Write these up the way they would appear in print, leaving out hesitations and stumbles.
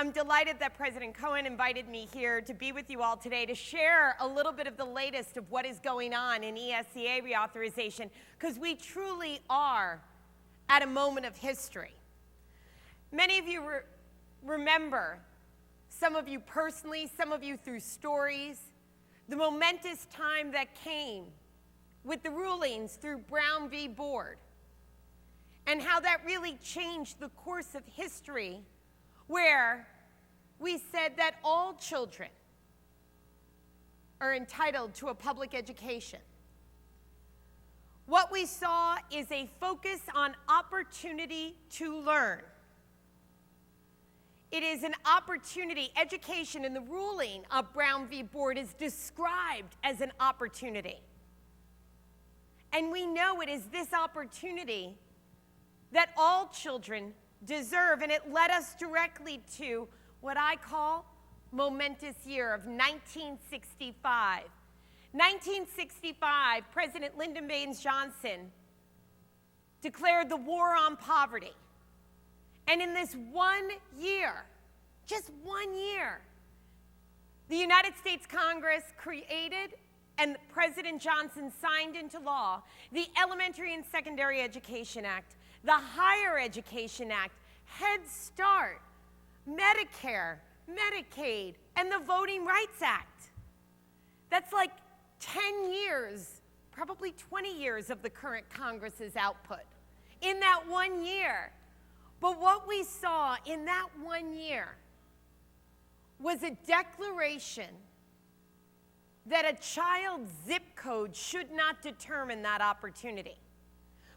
I'm delighted that President Cohen invited me here to be with you all today to share a little bit of the latest of what is going on in ESEA reauthorization, because we truly are at a moment of history. Many of you remember, some of you personally, some of you through stories, the momentous time that came with the rulings through Brown v. Board, and how that really changed the course of history, where we said that all children are entitled to a public education. What we saw is a focus on opportunity to learn. It is an opportunity. Education in the ruling of Brown v. Board is described as an opportunity. And we know it is this opportunity that all children deserve, and it led us directly to what I call momentous year of 1965. 1965, President Lyndon Baines Johnson declared the war on poverty. And in this 1 year, just 1 year, the United States Congress created and President Johnson signed into law the Elementary and Secondary Education Act, the Higher Education Act, Head Start, Medicare, Medicaid, and the Voting Rights Act. That's like 10 years, probably 20 years of the current Congress's output in that 1 year. But what we saw in that 1 year was a declaration that a child's zip code should not determine that opportunity.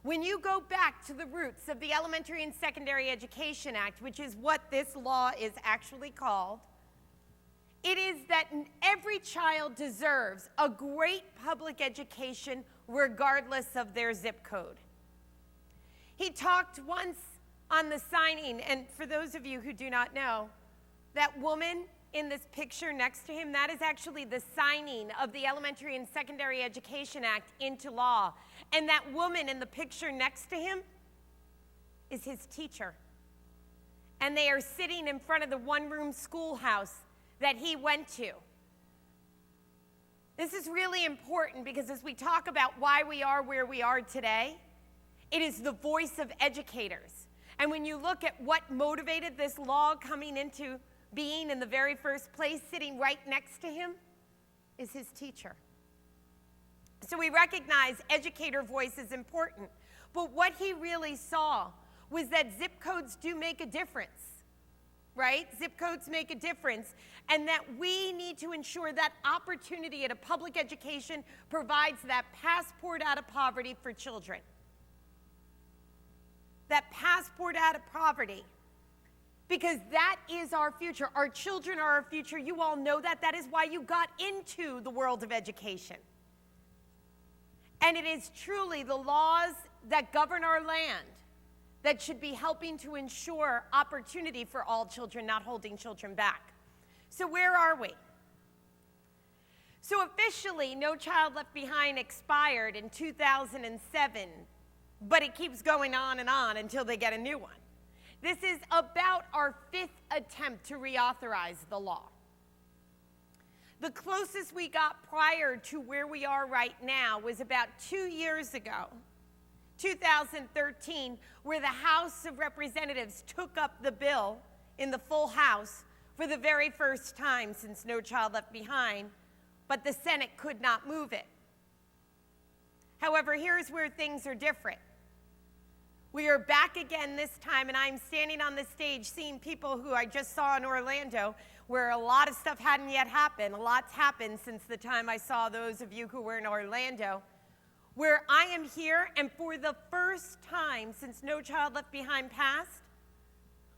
When you go back to the roots of the Elementary and Secondary Education Act, which is what this law is actually called, it is that every child deserves a great public education regardless of their zip code. He talked once on the signing, and for those of you who do not know, that woman in this picture next to him, that is actually the signing of the Elementary and Secondary Education Act into law. And that woman in the picture next to him is his teacher. And they are sitting in front of the one-room schoolhouse that he went to. This is really important because as we talk about why we are where we are today, it is the voice of educators. And when you look at what motivated this law coming into being in the very first place, sitting right next to him is his teacher. So we recognize educator voice is important, but what he really saw was that zip codes do make a difference, right? Zip codes make a difference, and that we need to ensure that opportunity at a public education provides that passport out of poverty for children. That passport out of poverty. Because that is our future. Our children are our future. You all know that. That is why you got into the world of education. And it is truly the laws that govern our land that should be helping to ensure opportunity for all children, not holding children back. So where are we? So officially, No Child Left Behind expired in 2007, but it keeps going on and on until they get a new one. This is about our 5th attempt to reauthorize the law. The closest we got prior to where we are right now was about 2 years ago, 2013, where the House of Representatives took up the bill in the full House for the very first time since No Child Left Behind, but the Senate could not move it. However, here's where things are different. We are back again this time, and I'm standing on the stage seeing people who I just saw in Orlando, where a lot of stuff hadn't yet happened. A lot's happened since the time I saw those of you who were in Orlando, where I am here, and for the first time since No Child Left Behind passed,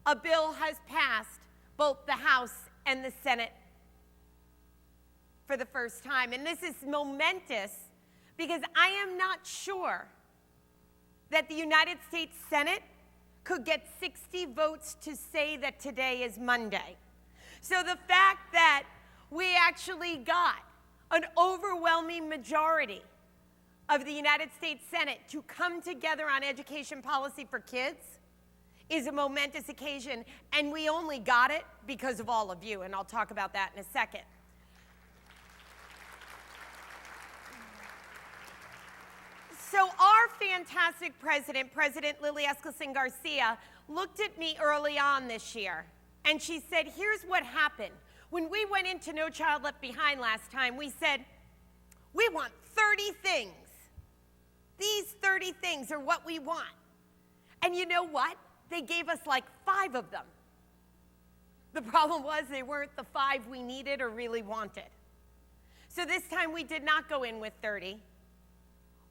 a bill has passed both the House and the Senate for the first time. And this is momentous because I am not sure that the United States Senate could get 60 votes to say that today is Monday. So the fact that we actually got an overwhelming majority of the United States Senate to come together on education policy for kids is a momentous occasion, and we only got it because of all of you, and I'll talk about that in a second. So our fantastic president, President Lily Eskelsen Garcia, looked at me early on this year, and she said, here's what happened. When we went into No Child Left Behind last time, we said, we want 30 things. These 30 things are what we want. And you know what? They gave us like 5 of them. The problem was they weren't the 5 we needed or really wanted. So this time we did not go in with 30.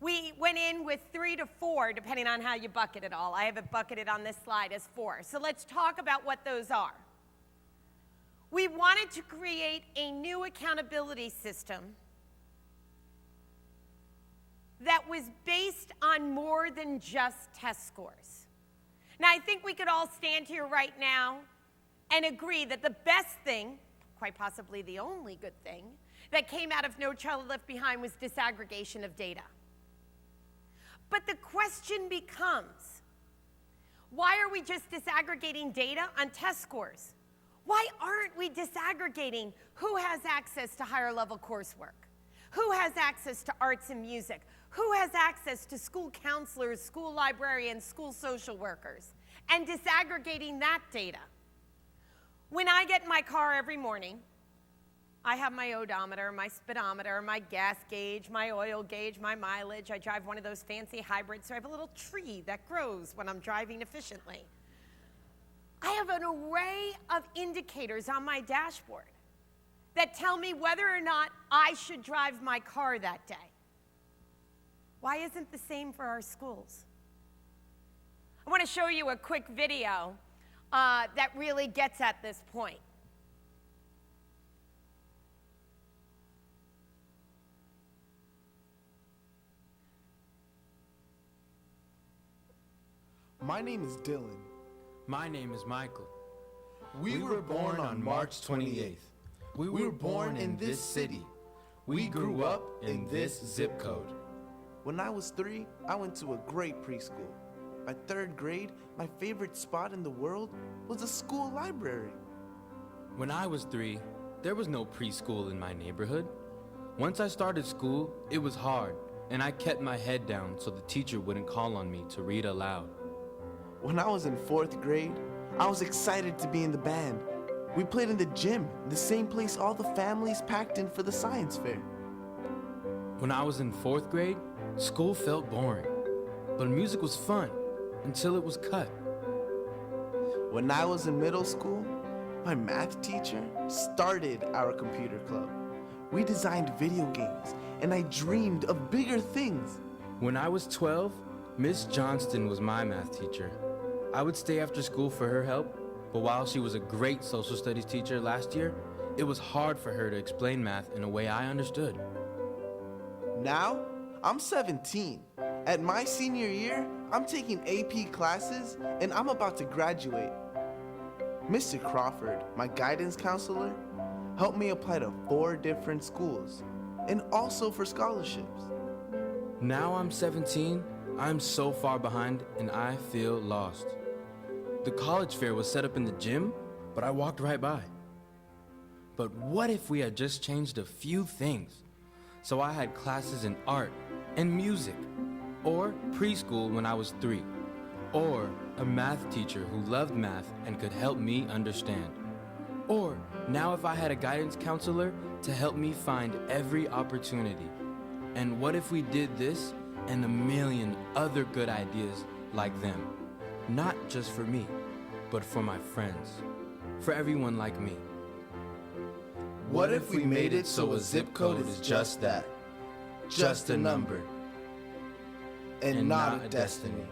We went in with 3 to 4, depending on how you bucket it all. I have it bucketed on this slide as 4. So let's talk about what those are. We wanted to create a new accountability system that was based on more than just test scores. Now, I think we could all stand here right now and agree that the best thing, quite possibly the only good thing, that came out of No Child Left Behind was disaggregation of data. But the question becomes, why are we just disaggregating data on test scores? Why aren't we disaggregating who has access to higher level coursework? Who has access to arts and music? Who has access to school counselors, school librarians, school social workers? And disaggregating that data. When I get in my car every morning, I have my odometer, my speedometer, my gas gauge, my oil gauge, my mileage. I drive one of those fancy hybrids, so I have a little tree that grows when I'm driving efficiently. I have an array of indicators on my dashboard that tell me whether or not I should drive my car that day. Why isn't the same for our schools? I want to show you a quick video that really gets at this point. My name is Dylan. My name is Michael. We were born on March 28th. We were born in this city. We grew up in this zip code. When I was 3, I went to a great preschool. By 3rd grade, my favorite spot in the world was a school library. When I was 3, there was no preschool in my neighborhood. Once I started school, it was hard, and I kept my head down so the teacher wouldn't call on me to read aloud. When I was in 4th grade, I was excited to be in the band. We played in the gym, the same place all the families packed in for the science fair. When I was in 4th grade, school felt boring, but music was fun until it was cut. When I was in middle school, my math teacher started our computer club. We designed video games, and I dreamed of bigger things. When I was 12, Miss Johnston was my math teacher. I would stay after school for her help, but while she was a great social studies teacher last year, it was hard for her to explain math in a way I understood. Now, I'm 17. At my senior year, I'm taking AP classes, and I'm about to graduate. Mr. Crawford, my guidance counselor, helped me apply to 4 different schools, and also for scholarships. Now I'm 17, I'm so far behind, and I feel lost. The college fair was set up in the gym, but I walked right by. But what if we had just changed a few things? So I had classes in art and music, or preschool when I was 3, or a math teacher who loved math and could help me understand. Or now if I had a guidance counselor to help me find every opportunity. And what if we did this and a million other good ideas like them? Not just for me, but for my friends, for everyone like me. What if we made it so a zip code is just that? Just a number, and not a destiny.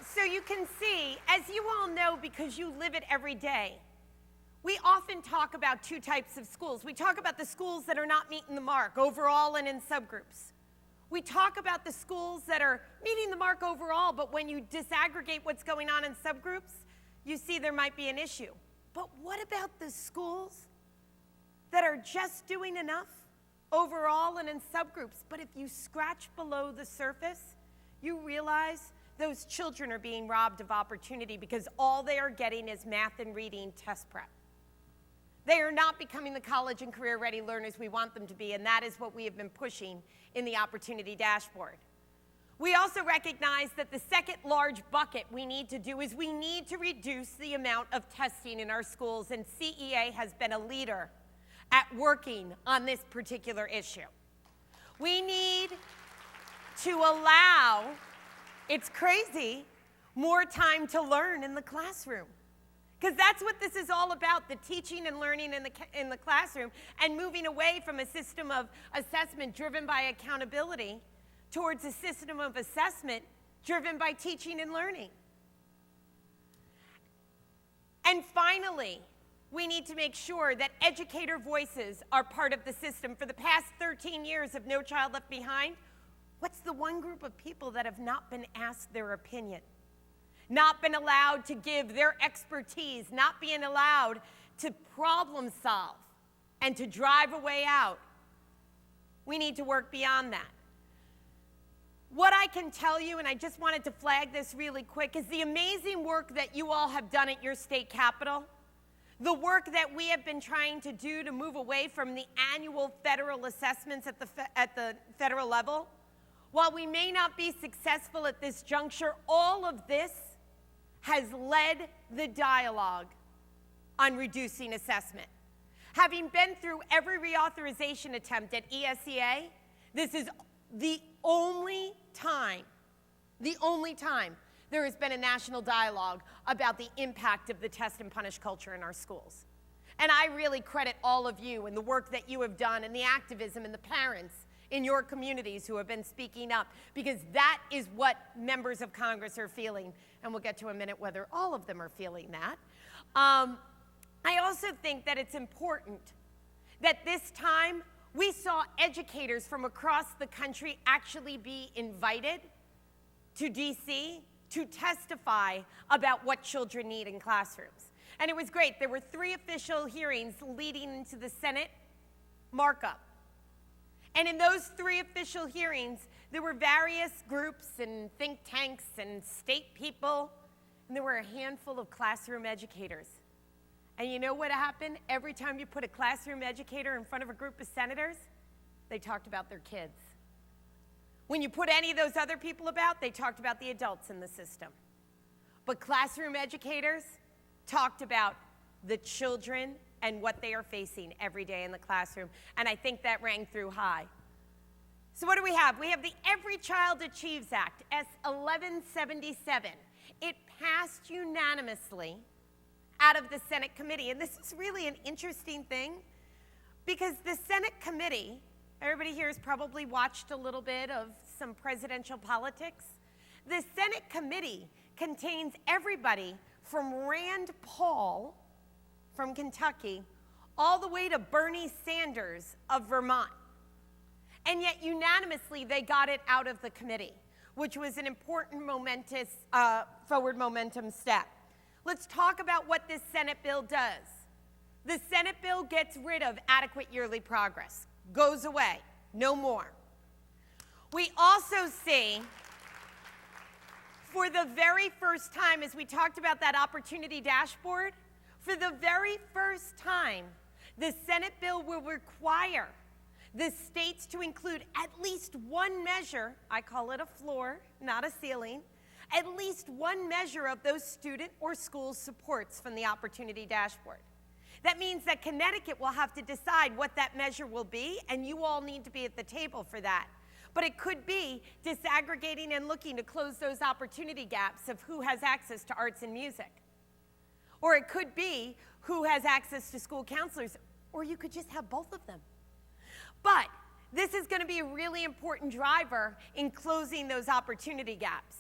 So you can see, as you all know because you live it every day, we often talk about 2 types of schools. We talk about the schools that are not meeting the mark overall and in subgroups. We talk about the schools that are meeting the mark overall, but when you disaggregate what's going on in subgroups, you see there might be an issue. But what about the schools that are just doing enough overall and in subgroups. But if you scratch below the surface, you realize those children are being robbed of opportunity because all they are getting is math and reading test prep. They are not becoming the college and career-ready learners we want them to be, and that is what we have been pushing in the Opportunity Dashboard. We also recognize that the second large bucket we need to do is we need to reduce the amount of testing in our schools, and CEA has been a leader at working on this particular issue. We need to allow, it's crazy, more time to learn in the classroom. Because that's what this is all about, the teaching and learning in the classroom, and moving away from a system of assessment driven by accountability towards a system of assessment driven by teaching and learning. And finally, we need to make sure that educator voices are part of the system. For the past 13 years of No Child Left Behind, what's the one group of people that have not been asked their opinion? Not been allowed to give their expertise, not being allowed to problem solve and to drive a way out. We need to work beyond that. What I can tell you, and I just wanted to flag this really quick, is the amazing work that you all have done at your state capitol, the work that we have been trying to do to move away from the annual federal assessments at the federal level. While we may not be successful at this juncture, all of this has led the dialogue on reducing assessment. Having been through every reauthorization attempt at ESEA, this is the only time there has been a national dialogue about the impact of the test and punish culture in our schools. And I really credit all of you and the work that you have done and the activism and the parents in your communities who have been speaking up, because that is what members of Congress are feeling. And we'll get to in a minute whether all of them are feeling that. I also think that it's important that this time we saw educators from across the country actually be invited to DC to testify about what children need in classrooms. And it was great. There were 3 official hearings leading into the Senate markup. And in those 3 official hearings, there were various groups and think tanks and state people, and there were a handful of classroom educators. And you know what happened? Every time you put a classroom educator in front of a group of senators, they talked about their kids. When you put any of those other people about, they talked about the adults in the system. But classroom educators talked about the children and what they are facing every day in the classroom. And I think that rang through high. So what do we have? We have the Every Child Achieves Act, S 1177. It passed unanimously out of the Senate committee. And this is really an interesting thing, because the Senate committee, everybody here has probably watched a little bit of some presidential politics. The Senate committee contains everybody from Rand Paul from Kentucky all the way to Bernie Sanders of Vermont. And yet unanimously they got it out of the committee, which was an important momentous forward momentum step. Let's talk about what this Senate bill does. The Senate bill gets rid of adequate yearly progress, goes away, no more. We also see, for the very first time, as we talked about that opportunity dashboard, for the very first time, the Senate bill will require the states to include at least one measure, I call it a floor, not a ceiling, at least one measure of those student or school supports from the opportunity dashboard. That means that Connecticut will have to decide what that measure will be, and you all need to be at the table for that. But it could be disaggregating and looking to close those opportunity gaps of who has access to arts and music. Or it could be who has access to school counselors, or you could just have both of them. But this is going to be a really important driver in closing those opportunity gaps.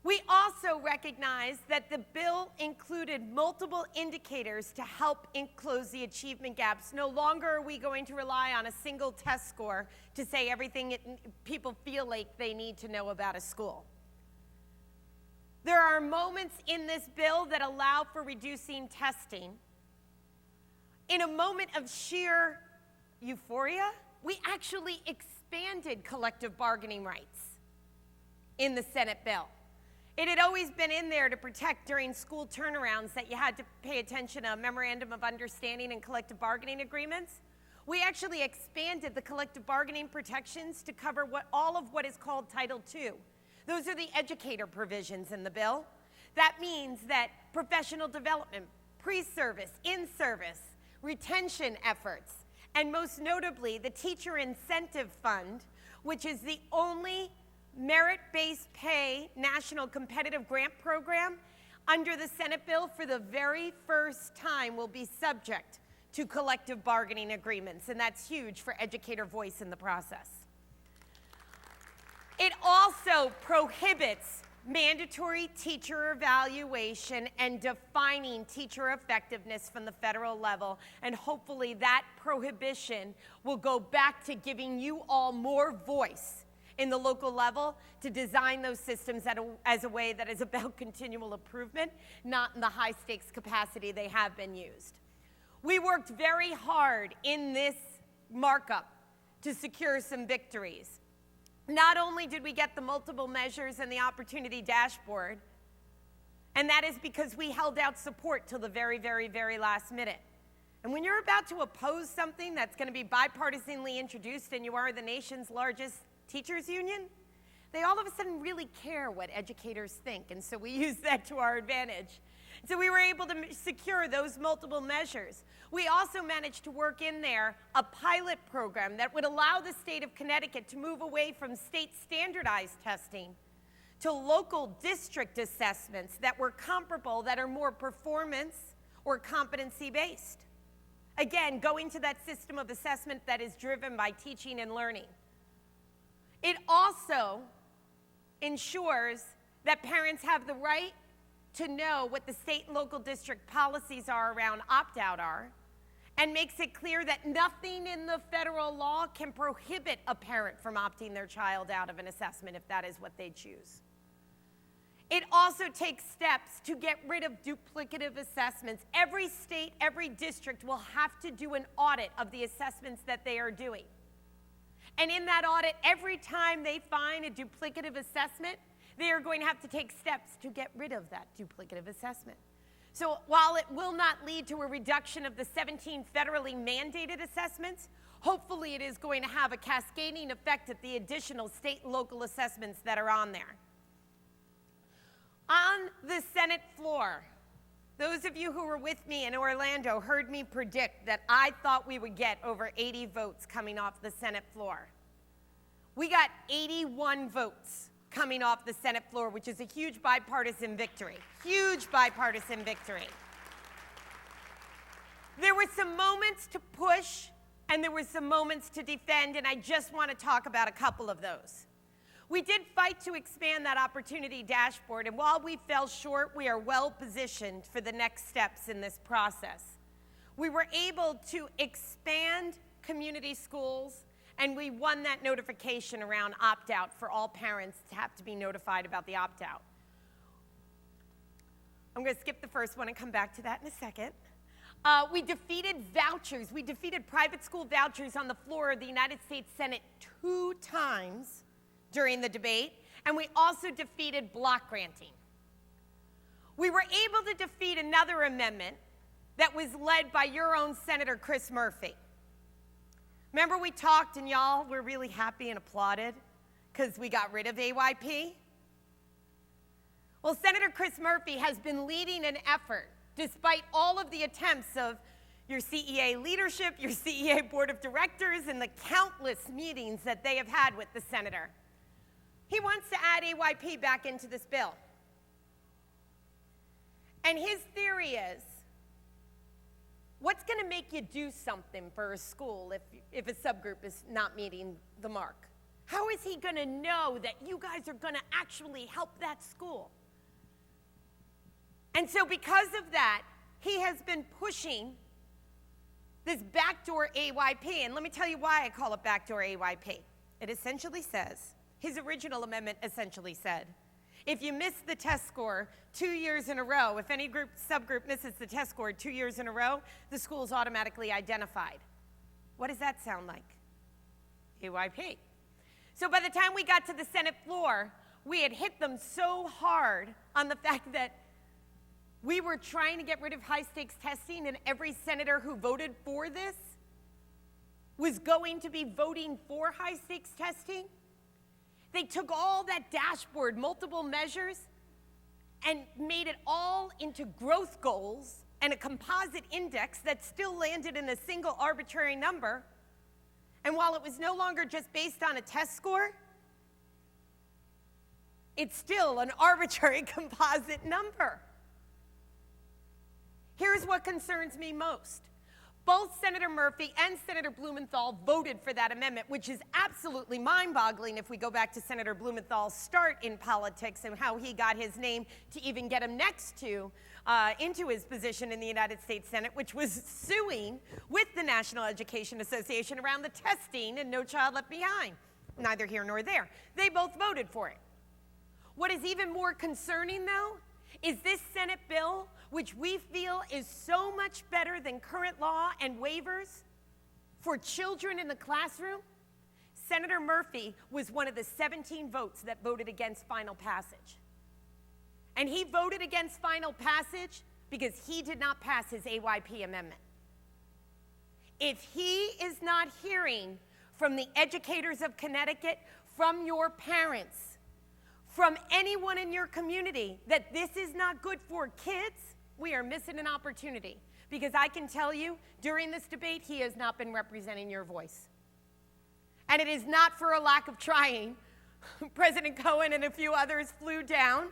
We also recognize that the bill included multiple indicators to help close the achievement gaps. No longer are we going to rely on a single test score to say everything people feel like they need to know about a school. There are moments in this bill that allow for reducing testing. In a moment of sheer euphoria, we actually expanded collective bargaining rights in the Senate bill. It had always been in there to protect during school turnarounds that you had to pay attention to a memorandum of understanding and collective bargaining agreements. We actually expanded the collective bargaining protections to cover all of what is called Title II. Those are the educator provisions in the bill. That means that professional development, pre-service, in-service, retention efforts, and most notably the Teacher Incentive Fund, which is the only merit-based pay national competitive grant program under the Senate bill for the very first time will be subject to collective bargaining agreements, and that's huge for educator voice in the process. It also prohibits mandatory teacher evaluation and defining teacher effectiveness from the federal level, and hopefully that prohibition will go back to giving you all more voice in the local level to design those systems as a way that is about continual improvement, not in the high stakes capacity they have been used. We worked very hard in this markup to secure some victories. Not only did we get the multiple measures and the opportunity dashboard, and that is because we held out support till the very, very, very last minute. And when you're about to oppose something that's going to be bipartisanly introduced and you are the nation's largest teachers union, they all of a sudden really care what educators think, and so we use that to our advantage. So we were able to secure those multiple measures. We also managed to work in there a pilot program that would allow the state of Connecticut to move away from state standardized testing to local district assessments that were comparable, that are more performance or competency based. Again, going to that system of assessment that is driven by teaching and learning. It also ensures that parents have the right to know what the state and local district policies are around opt-out are, and makes it clear that nothing in the federal law can prohibit a parent from opting their child out of an assessment if that is what they choose. It also takes steps to get rid of duplicative assessments. Every state, every district will have to do an audit of the assessments that they are doing. And in that audit, every time they find a duplicative assessment, they are going to have to take steps to get rid of that duplicative assessment. So while it will not lead to a reduction of the 17 federally mandated assessments, hopefully it is going to have a cascading effect at the additional state and local assessments that are on there. On the Senate floor, those of you who were with me in Orlando heard me predict that I thought we would get over 80 votes coming off the Senate floor. We got 81 votes coming off the Senate floor, which is a huge bipartisan victory. Huge bipartisan victory. There were some moments to push, and there were some moments to defend, and I just want to talk about a couple of those. We did fight to expand that opportunity dashboard, and while we fell short, we are well positioned for the next steps in this process. We were able to expand community schools, and we won that notification around opt-out for all parents to have to be notified about the opt-out. I'm going to skip the first one and come back to that in a second. We defeated vouchers. We defeated private school vouchers on the floor of the United States Senate 2 times during the debate, and we also defeated block granting. We were able to defeat another amendment that was led by your own Senator Chris Murphy. Remember we talked and y'all were really happy and applauded because we got rid of AYP? Well, Senator Chris Murphy has been leading an effort, despite all of the attempts of your CEA leadership, your CEA board of directors, and the countless meetings that they have had with the senator. He wants to add AYP back into this bill. And his theory is, what's going to make you do something for a school if a subgroup is not meeting the mark? How is he going to know that you guys are going to actually help that school? And so because of that, he has been pushing this backdoor AYP. And let me tell you why I call it backdoor AYP. It essentially says, his original amendment essentially said, if you miss the test score 2 years in a row, if any subgroup misses the test score 2 years in a row, the school is automatically identified. What does that sound like? AYP. So by the time we got to the Senate floor, we had hit them so hard on the fact that we were trying to get rid of high-stakes testing, and every senator who voted for this was going to be voting for high-stakes testing. They took all that dashboard, multiple measures, and made it all into growth goals and a composite index that still landed in a single arbitrary number. And while it was no longer just based on a test score, it's still an arbitrary composite number. Here's what concerns me most. Both Senator Murphy and Senator Blumenthal voted for that amendment, which is absolutely mind-boggling if we go back to Senator Blumenthal's start in politics and how he got his name to even get him into his position in the United States Senate, which was suing with the National Education Association around the testing and No Child Left Behind. Neither here nor there. They both voted for it. What is even more concerning, though, is this Senate bill, which we feel is so much better than current law and waivers for children in the classroom. Senator Murphy was one of the 17 votes that voted against final passage. And he voted against final passage because he did not pass his AYP amendment. If he is not hearing from the educators of Connecticut, from your parents, from anyone in your community that this is not good for kids, we are missing an opportunity. Because I can tell you, during this debate, he has not been representing your voice. And it is not for a lack of trying. President Cohen and a few others flew down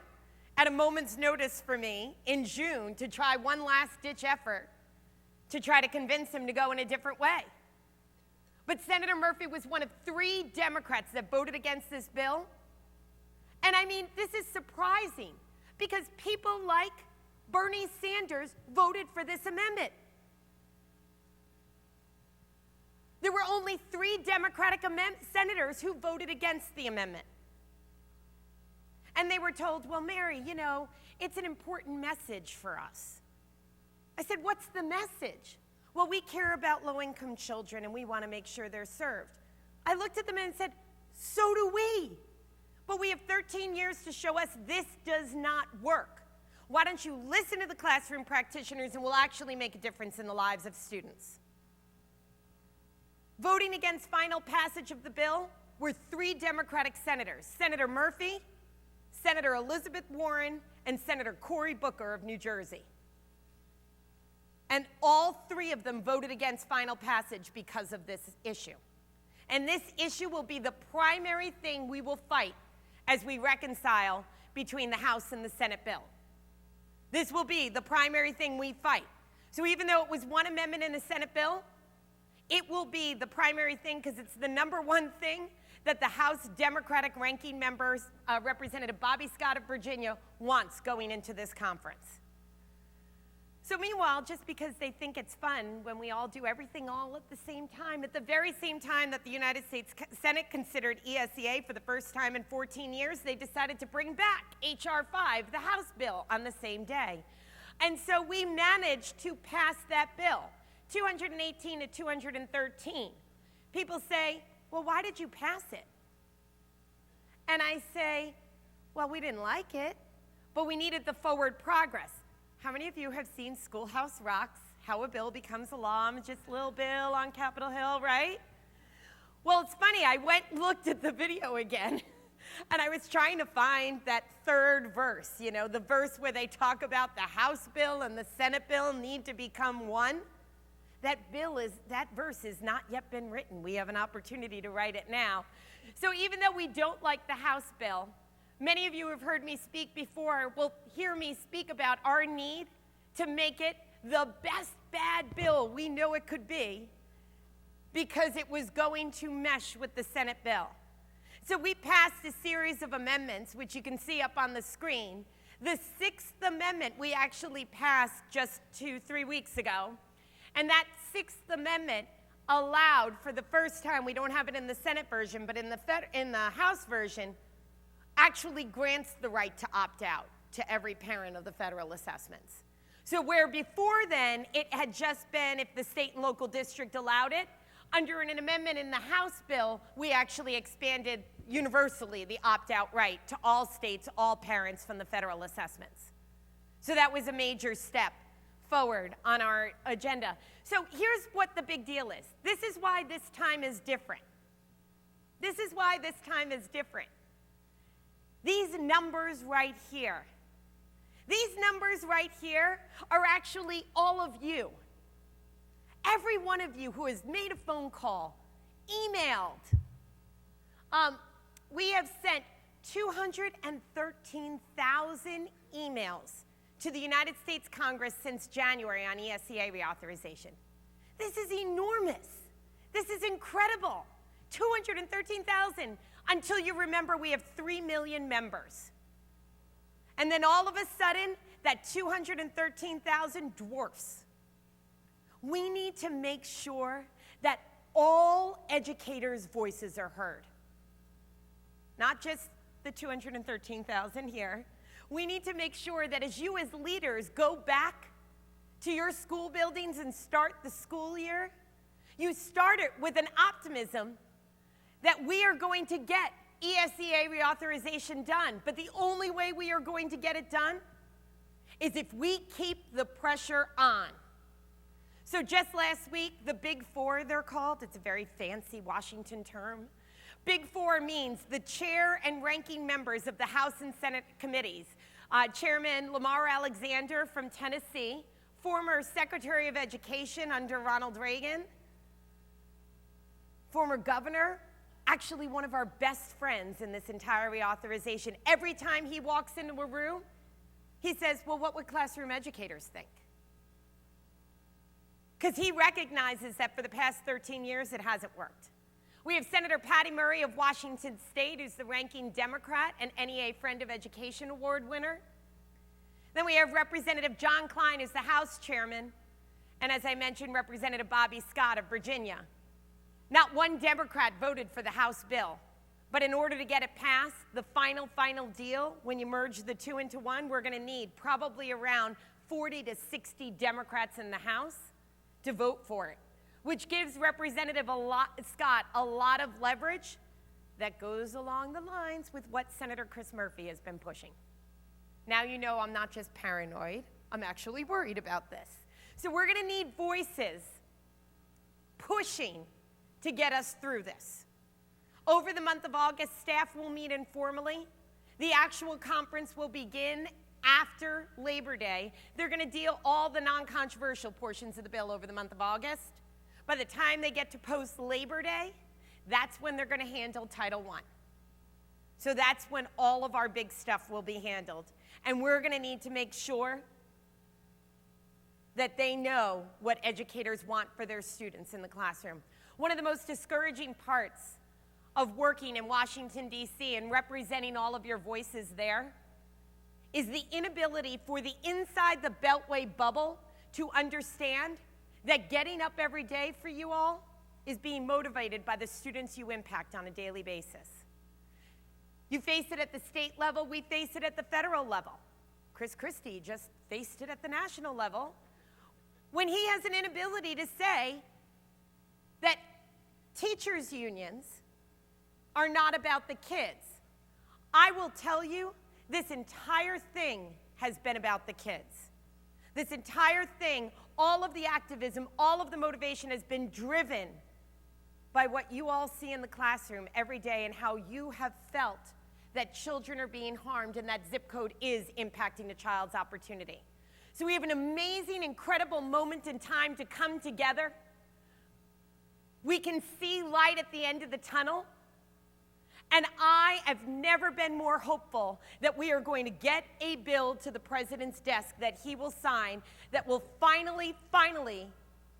at a moment's notice for me in June to try one last-ditch effort to try to convince him to go in a different way. But Senator Murphy was one of 3 Democrats that voted against this bill. And I mean, this is surprising because people like Bernie Sanders voted for this amendment. There were only 3 Democratic senators who voted against the amendment. And they were told, well, Mary, you know, it's an important message for us. I said, what's the message? Well, we care about low-income children and we want to make sure they're served. I looked at them and said, so do we. But we have 13 years to show us this does not work. Why don't you listen to the classroom practitioners and we'll actually make a difference in the lives of students. Voting against final passage of the bill were 3 Democratic senators, Senator Murphy, Senator Elizabeth Warren, and Senator Cory Booker of New Jersey. And all 3 of them voted against final passage because of this issue. And this issue will be the primary thing we will fight as we reconcile between the House and the Senate bill. This will be the primary thing we fight. So even though it was one amendment in the Senate bill, it will be the primary thing because it's the #1 thing that the House Democratic ranking members, Representative Bobby Scott of Virginia, wants going into this conference. So meanwhile, just because they think it's fun when we all do everything all at the same time, at the very same time that the United States Senate considered ESEA for the first time in 14 years, they decided to bring back H.R. 5, the House bill, on the same day. And so we managed to pass that bill, 218 to 213. People say, well, why did you pass it? And I say, well, we didn't like it, but we needed the forward progress. How many of you have seen Schoolhouse Rock's How a Bill Becomes a Law? I'm just little Bill on Capitol Hill, right? Well, it's funny, I went and looked at the video again, and I was trying to find that 3rd verse, you know, the verse where they talk about the House bill and the Senate bill need to become one. That verse has not yet been written. We have an opportunity to write it now. So even though we don't like the House bill, many of you have heard me speak before, will hear me speak about our need to make it the best bad bill we know it could be because it was going to mesh with the Senate bill. So we passed a series of amendments, which you can see up on the screen. The 6th Amendment we actually passed just 2-3 weeks ago. And that 6th Amendment allowed, for the first time, we don't have it in the Senate version, but in the House version, actually grants the right to opt out to every parent of the federal assessments. So where before then, it had just been if the state and local district allowed it, Under an amendment in the House bill, we actually expanded universally the opt-out right to all states, all parents from the federal assessments. So that was a major step forward on our agenda. So here's what the big deal is. This is why this time is different. This is why this time is different. These numbers right here, are actually all of you. Every one of you who has made a phone call, emailed. We have sent 213,000 emails to the United States Congress since January on ESEA reauthorization. This is enormous. This is incredible. 213,000 until you remember we have 3 million members. And then all of a sudden, that 213,000 dwarfs. We need to make sure that all educators' voices are heard. Not just the 213,000 here. We need to make sure that as you as leaders go back to your school buildings and start the school year, you start it with an optimism that we are going to get ESEA reauthorization done. But the only way we are going to get it done is if we keep the pressure on. So just last week, the Big Four, they're called. It's a very fancy Washington term. Big Four means the chair and ranking members of the House and Senate committees. Chairman Lamar Alexander from Tennessee, former Secretary of Education under Ronald Reagan, former governor, actually one of our best friends in this entire reauthorization. Every time he walks into a room, he says, well, what would classroom educators think? Because he recognizes that for the past 13 years, it hasn't worked. We have Senator Patty Murray of Washington State, who's the ranking Democrat and NEA Friend of Education Award winner. Then we have Representative John Klein, who's the House Chairman, and as I mentioned, Representative Bobby Scott of Virginia. Not one Democrat voted for the House bill, but in order to get it passed, the final deal, when you merge the two into one, we're going to need probably around 40 to 60 Democrats in the House to vote for it, which gives Representative Scott a lot of leverage that goes along the lines with what Senator Chris Murphy has been pushing. Now you know I'm not just paranoid, I'm actually worried about this. So we're going to need voices pushing to get us through this. Over the month of August, staff will meet informally. The actual conference will begin after Labor Day. They're going to deal all the non-controversial portions of the bill over the month of August. By the time they get to post-Labor Day, that's when they're going to handle Title I. So that's when all of our big stuff will be handled. And we're going to need to make sure that they know what educators want for their students in the classroom. One of the most discouraging parts of working in Washington, D.C. and representing all of your voices there is the inability for the inside the Beltway bubble to understand that getting up every day for you all is being motivated by the students you impact on a daily basis. You face it at the state level, we face it at the federal level. Chris Christie just faced it at the national level when he has an inability to say that teachers' unions are not about the kids. I will tell you, this entire thing has been about the kids. This entire thing, all of the activism, all of the motivation has been driven by what you all see in the classroom every day and how you have felt that children are being harmed and that zip code is impacting the child's opportunity. So we have an amazing, incredible moment in time to come together. We can see light at the end of the tunnel. And I have never been more hopeful that we are going to get a bill to the president's desk that he will sign that will finally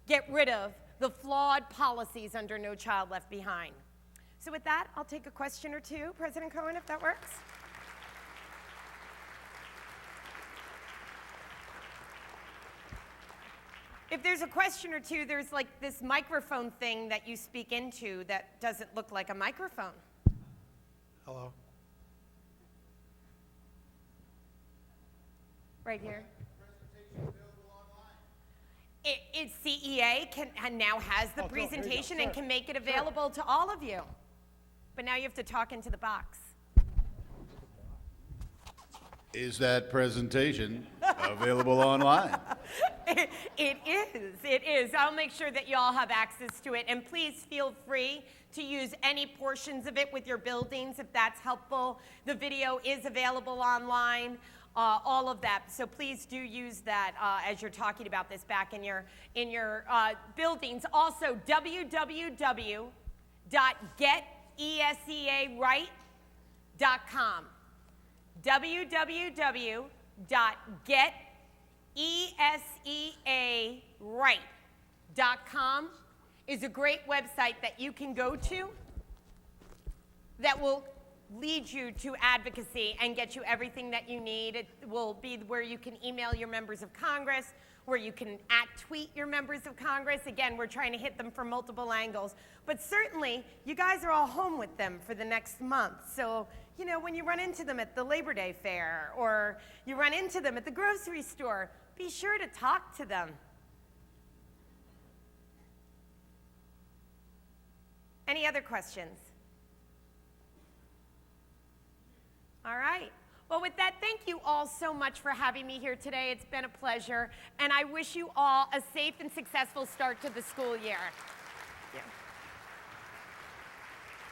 get rid of the flawed policies under No Child Left Behind. So with that, I'll take a question or two, President Cohen, if that works. If there's a question or two, there's like this microphone thing that you speak into that doesn't look like a microphone. Hello. Right here. CEA now has the Oh, cool. There you go. presentation and Sure. can make it available to all of you. But now you have to talk into the box. Is that presentation available online? It is. I'll make sure that you all have access to it. And please feel free to use any portions of it with your buildings if that's helpful. The video is available online, all of that. So please do use that as you're talking about this back in your buildings. Also, www.getesearight.com. www.getesearight.com is a great website that you can go to that will lead you to advocacy and get you everything that you need. It will be where you can email your members of Congress, where you can tweet your members of Congress. Again, we're trying to hit them from multiple angles. But certainly, you guys are all home with them for the next month. So, you know, when you run into them at the Labor Day fair or you run into them at the grocery store, be sure to talk to them. Any other questions? All right. Well, with that, thank you all so much for having me here today. It's been a pleasure, and I wish you all a safe and successful start to the school year.